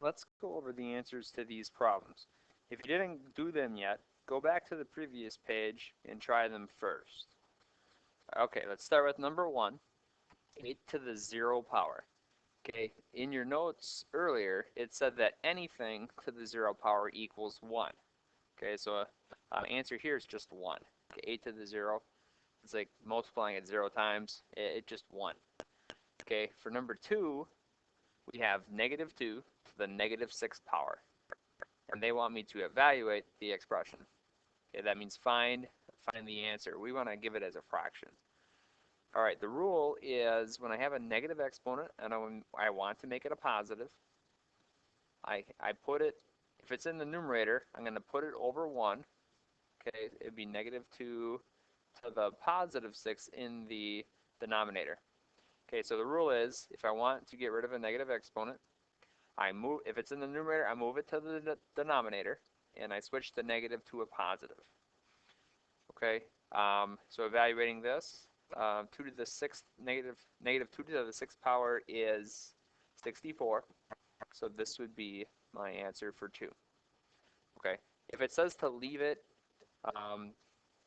let's go over the answers to these problems. If you didn't do them yet, go back to the previous page and try them first. Okay, let's start with number 1, 8 to the 0 power. Okay, in your notes earlier, it said that anything to the 0 power equals 1. Okay, so answer here is just 1. Okay, 8 to the 0, it's like multiplying it 0 times, it just 1. Okay, for number 2, we have negative 2 to the negative 6th power. And they want me to evaluate the expression. Okay, that means find the answer. We want to give it as a fraction. All right, the rule is when I have a negative exponent and I want to make it a positive, I put it, if it's in the numerator, I'm going to put it over 1. Okay, it'd be negative 2 to the positive 6 in the denominator. Okay, so the rule is if I want to get rid of a negative exponent, if it's in the numerator, I move it to the denominator, and I switch the negative to a positive. Okay, so evaluating this, 2 to the 6th, negative 2 to the 6th power is 64. So this would be my answer for 2. Okay, if it says to leave it,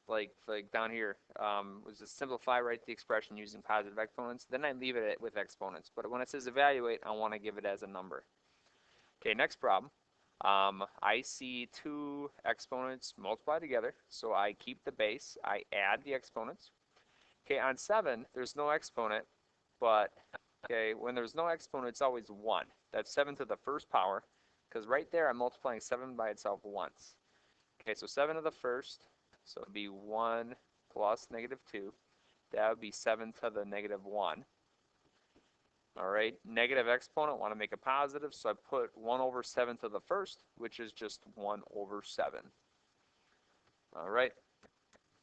like down here, was to simplify, write the expression using positive exponents, then I leave it with exponents. But when it says evaluate, I want to give it as a number. Okay, next problem. I see 2 exponents multiply together, so I keep the base, I add the exponents. Okay, on 7, there's no exponent, but okay, when there's no exponent, it's always 1. That's 7 to the 1st power, because right there I'm multiplying 7 by itself once. Okay, so 7 to the 1st, so it would be 1 plus negative 2. That would be 7 to the negative 1. All right, negative exponent, want to make a positive, so I put 1 over 7 to the 1st, which is just 1 over 7. All right,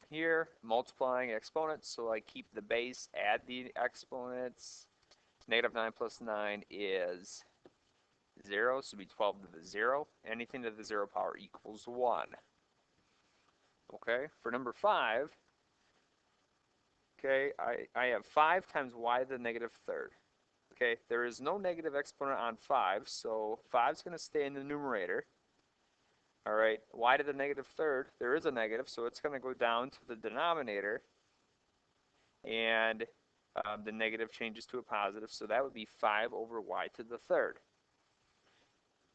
here, multiplying exponents, so I keep the base, add the exponents. Negative 9 plus 9 is 0, so it would be 12 to the 0. Anything to the 0 power equals 1. Okay, for number 5, okay, I have 5 times y to the negative 3rd. Okay, there is no negative exponent on 5, so 5 is going to stay in the numerator. All right, y to the negative 3rd, there is a negative, so it's going to go down to the denominator, and the negative changes to a positive, so that would be 5 over y to the 3rd.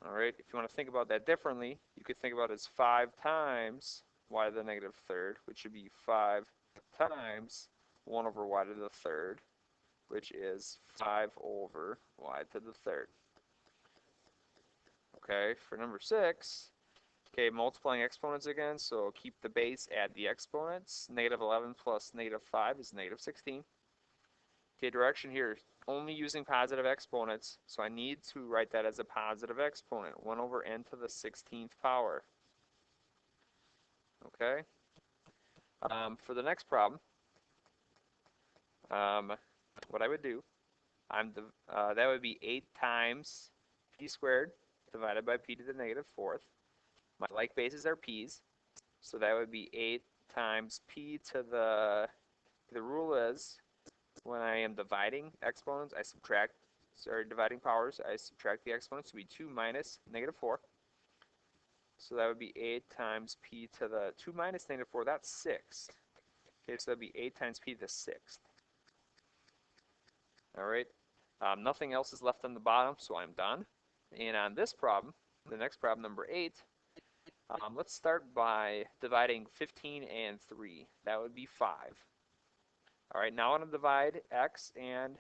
All right, if you want to think about that differently, you could think about it as 5 times y to the negative 3rd, which would be 5 times 1 over y to the 3rd, which is 5 over y to the 3rd. Okay, for number 6, okay, multiplying exponents again, so keep the base, add the exponents. Negative 11 plus negative 5 is negative 16. Okay, direction here, only using positive exponents, so I need to write that as a positive exponent, 1 over n to the 16th power. Okay, for the next problem, what I would do, that would be 8 times p squared divided by p to the negative 4th. My like bases are p's, so that would be 8 times p to the rule is, when I am dividing exponents, dividing powers, I subtract the exponents, so it would be 2 minus negative 4. So that would be 8 times p to the 2 minus negative 4, that's 6. Okay, so that would be 8 times p to the 6th. All right, nothing else is left on the bottom, so I'm done. And on this problem, the next problem, number 8, let's start by dividing 15 and 3. That would be 5. All right, now I'm going to divide x and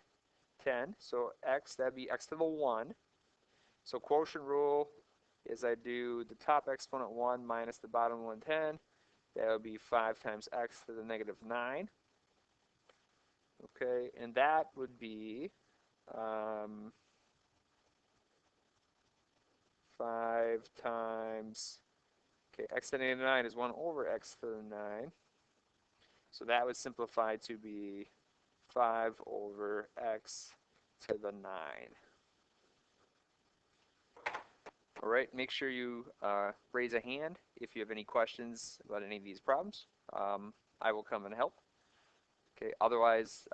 10. So x, that would be x to the 1. So quotient rule is I do the top exponent 1 minus the bottom 110. That would be 5 times x to the negative 9. Okay, and that would be 5 times, okay, x to the negative 9 is 1 over x to the 9. So that would simplify to be 5 over x to the 9. All right, make sure you raise a hand if you have any questions about any of these problems. I will come and help. Okay, otherwise,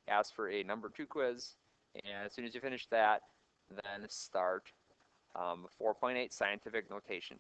ask for a number 2 quiz, and as soon as you finish that, then start 4.8 scientific notation.